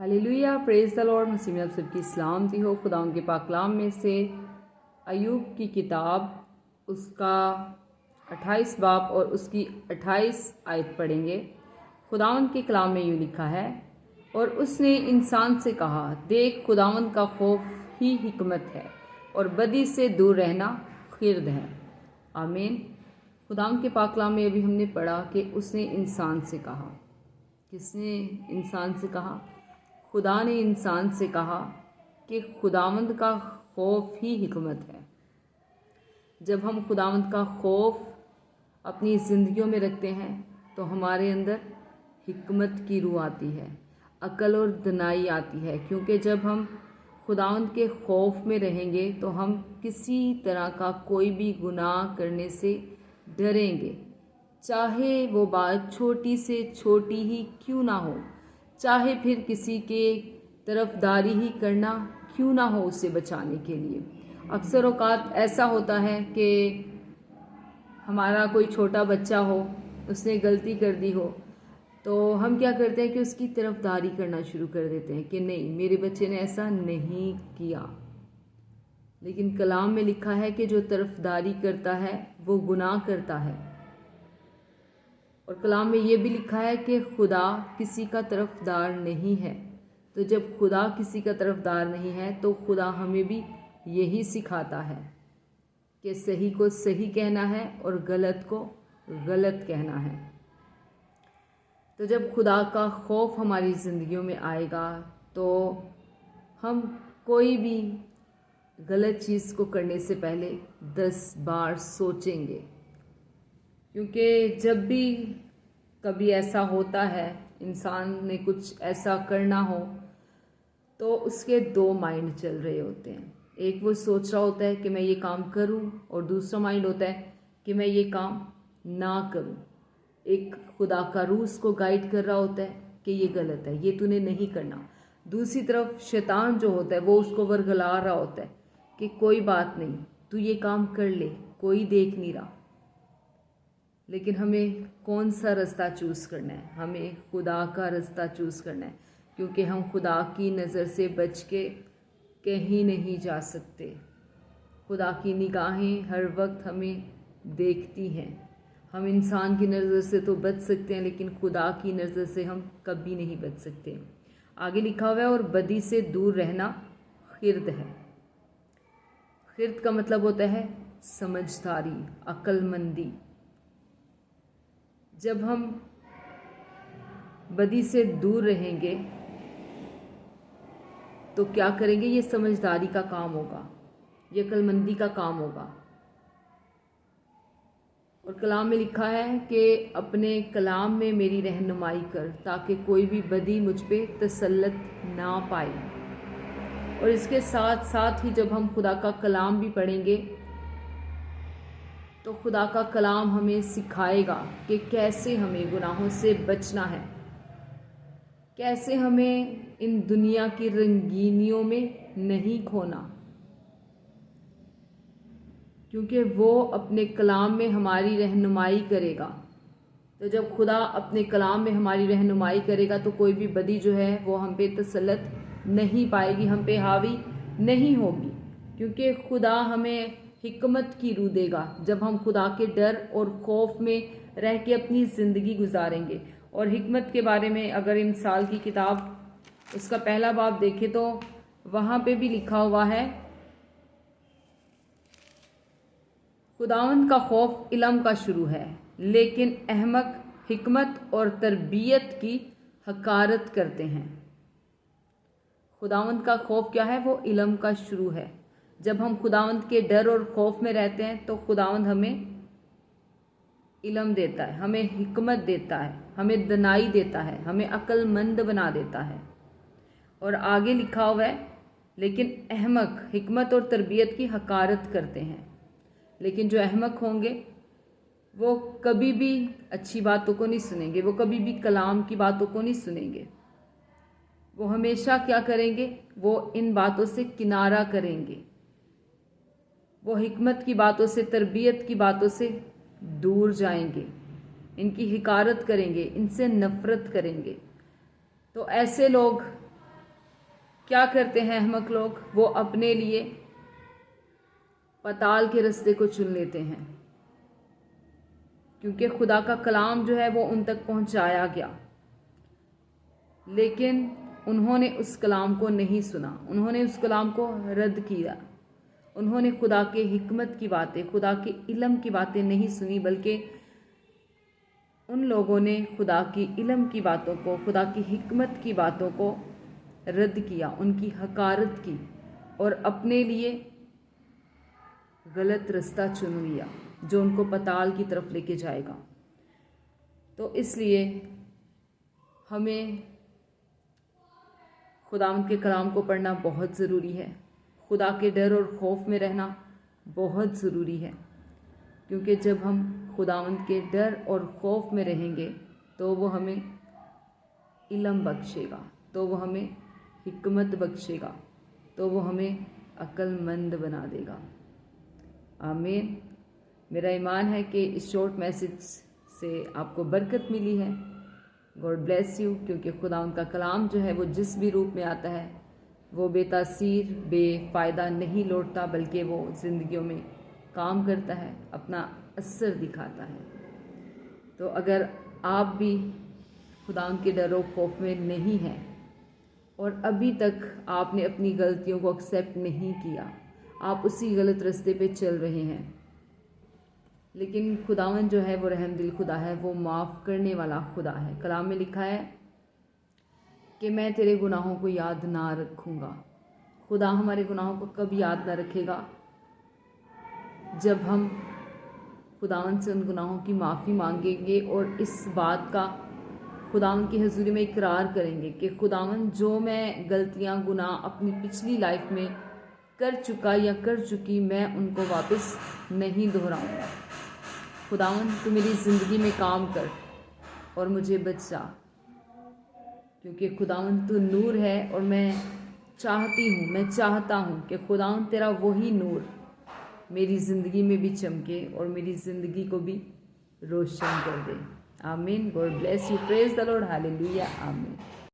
Hallelujah, praise the Lord. मसीह में आप सबकी सलामती हो। खुदा उनके पाक कलाम में से अय्यूब की किताब उसका 28 बाब और उसकी 28 आयत पढ़ेंगे। खुदावंद के कलाम में यूँ लिखा है, और उसने इंसान से कहा, देख खुदावंद का खौफ ही हिकमत है और बदी से दूर रहना खिर्द है। आमीन। खुदावंद के पाक कलाम में अभी हमने पढ़ा कि उसने इंसान से कहा। किसने इंसान से कहा? खुदा ने इंसान से कहा कि खुदावंद का खौफ ही हिकमत है। जब हम खुदावंद का खौफ अपनी ज़िंदगियों में रखते हैं तो हमारे अंदर हिकमत की रूह आती है, अक्ल और दनाई आती है। क्योंकि जब हम खुदावंद के खौफ में रहेंगे तो हम किसी तरह का कोई भी गुनाह करने से डरेंगे, चाहे वो बात छोटी से छोटी ही क्यों ना हो, चाहे फिर किसी के तरफदारी ही करना क्यों ना हो उसे बचाने के लिए। अक्सर औकात ऐसा होता है कि हमारा कोई छोटा बच्चा हो, उसने गलती कर दी हो, तो हम क्या करते हैं कि उसकी तरफदारी करना शुरू कर देते हैं कि नहीं, मेरे बच्चे ने ऐसा नहीं किया। लेकिन कलाम में लिखा है कि जो तरफदारी करता है वो गुनाह करता है। और कलाम में ये भी लिखा है कि खुदा किसी का तरफदार नहीं है। तो जब खुदा किसी का तरफदार नहीं है तो खुदा हमें भी यही सिखाता है कि सही को सही कहना है और गलत को गलत कहना है। तो जब खुदा का खौफ हमारी ज़िंदगियों में आएगा तो हम कोई भी गलत चीज़ को करने से पहले 10 बार सोचेंगे। क्योंकि जब भी कभी ऐसा होता है, इंसान ने कुछ ऐसा करना हो, तो उसके 2 माइंड चल रहे होते हैं। एक वो सोच रहा होता है कि मैं ये काम करूं, और दूसरा माइंड होता है कि मैं ये काम ना करूं। एक खुदा का रूह उसको गाइड कर रहा होता है कि ये गलत है, ये तूने नहीं करना। दूसरी तरफ शैतान जो होता है वो उसको वर्गला रहा होता है कि कोई बात नहीं, तू ये काम कर ले, कोई देख नहीं रहा। लेकिन हमें कौन सा रास्ता चूज़ करना है? हमें खुदा का रास्ता चूज़ करना है, क्योंकि हम खुदा की नज़र से बच के कहीं नहीं जा सकते। खुदा की निगाहें हर वक्त हमें देखती हैं। हम इंसान की नज़र से तो बच सकते हैं, लेकिन खुदा की नज़र से हम कभी नहीं बच सकते। आगे लिखा हुआ है, और बदी से दूर रहना खिर्द है। खिर्द का मतलब होता है समझदारी, अक्लमंदी। जब हम बदी से दूर रहेंगे तो क्या करेंगे? ये समझदारी का काम होगा, ये अक्लमंदी का काम होगा। और कलाम में लिखा है कि अपने कलाम में मेरी रहनुमाई कर, ताकि कोई भी बदी मुझ पे तसल्लत ना पाए। और इसके साथ साथ ही जब हम खुदा का कलाम भी पढ़ेंगे तो खुदा का कलाम हमें सिखाएगा कि कैसे हमें गुनाहों से बचना है, कैसे हमें इन दुनिया की रंगीनियों में नहीं खोना। क्योंकि वो अपने कलाम में हमारी रहनुमाई करेगा। तो जब खुदा अपने कलाम में हमारी रहनुमाई करेगा तो कोई भी बदी जो है वो हम पे तसल्लत नहीं पाएगी, हम पे हावी नहीं होगी। क्योंकि खुदा हमें हिकमत की रूह देगा जब हम खुदा के डर और खौफ में रह के अपनी ज़िंदगी गुजारेंगे। और हिकमत के बारे में अगर इमसाल की किताब उसका पहला बाब देखें तो वहाँ पे भी लिखा हुआ है, खुदावंद का खौफ इल्म का शुरू है, लेकिन अहमक हिकमत और तरबियत की हकारत करते हैं। खुदावंद का खौफ क्या है? वो इल्म का शुरू है। जब हम खुदावंद के डर और खौफ में रहते हैं तो खुदावंद हमें इल्म देता है, हमें हिकमत देता है, हमें दनाई देता है, हमें अक्लमंद बना देता है। और आगे लिखा हुआ है, लेकिन अहमक हिकमत और तरबियत की हकारत करते हैं। लेकिन जो अहमक होंगे वो कभी भी अच्छी बातों को नहीं सुनेंगे, वो कभी भी कलाम की बातों को नहीं सुनेंगे। वो हमेशा क्या करेंगे? वो इन बातों से किनारा करेंगे, वो हिकमत की बातों से, तरबियत की बातों से दूर जाएंगे, इनकी हिकारत करेंगे, इनसे नफ़रत करेंगे। तो ऐसे लोग क्या کرتے ہیں احمق لوگ؟ وہ اپنے لیے پتال کے رستے کو چن لیتے ہیں، کیونکہ خدا کا کلام جو ہے وہ ان تک پہنچایا گیا، لیکن انہوں نے اس کلام کو نہیں سنا، انہوں نے اس کلام کو رد کیا، انہوں نے خدا کے حکمت کی باتیں، خدا کے علم کی باتیں نہیں سنی، بلکہ ان لوگوں نے خدا کی علم کی باتوں کو، خدا کی حکمت کی باتوں کو رد کیا، ان کی حقارت کی اور اپنے لیے غلط رستہ چن لیا جو ان کو پتال کی طرف لے کے جائے گا۔ تو اس لیے ہمیں خداوند کے کلام کو پڑھنا بہت ضروری ہے، خدا کے ڈر اور خوف میں رہنا بہت ضروری ہے، کیونکہ جب ہم خداوند کے ڈر اور خوف میں رہیں گے تو وہ ہمیں علم بخشے گا، تو وہ ہمیں حکمت بخشے گا، تو وہ ہمیں عقل مند بنا دے گا۔ آمین۔ میرا ایمان ہے کہ اس شارٹ میسج سے آپ کو برکت ملی ہے۔ گاڈ بلیس یو، کیونکہ خدا ان کا کلام جو ہے وہ جس بھی روپ میں آتا ہے وہ بے تاثیر، بے فائدہ نہیں لوٹتا، بلکہ وہ زندگیوں میں کام کرتا ہے، اپنا اثر دکھاتا ہے۔ تو اگر آپ بھی خدا ان کے ڈر و خوف میں نہیں ہیں اور ابھی تک آپ نے اپنی غلطیوں کو ایکسیپٹ نہیں کیا، آپ اسی غلط رستے پہ چل رہے ہیں، لیکن خداوند جو ہے وہ رحم دل خدا ہے، وہ معاف کرنے والا خدا ہے۔ کلام میں لکھا ہے کہ میں تیرے گناہوں کو یاد نہ رکھوں گا۔ خدا ہمارے گناہوں کو کب یاد نہ رکھے گا؟ جب ہم خداوند سے ان گناہوں کی معافی مانگیں گے اور اس بات کا خداوند کی حضوری میں اقرار کریں گے کہ خداوند جو میں غلطیاں، گناہ اپنی پچھلی لائف میں کر چکا یا کر چکی، میں ان کو واپس نہیں دہراؤں گا۔ خداوند تو میری زندگی میں کام کر اور مجھے بچا، کیونکہ خداوند تو نور ہے اور میں چاہتا ہوں کہ خداوند تیرا وہی نور میری زندگی میں بھی چمکے اور میری زندگی کو بھی روشن کر دے۔ آمین۔ God bless you. Praise the Lord. Hallelujah. آمین۔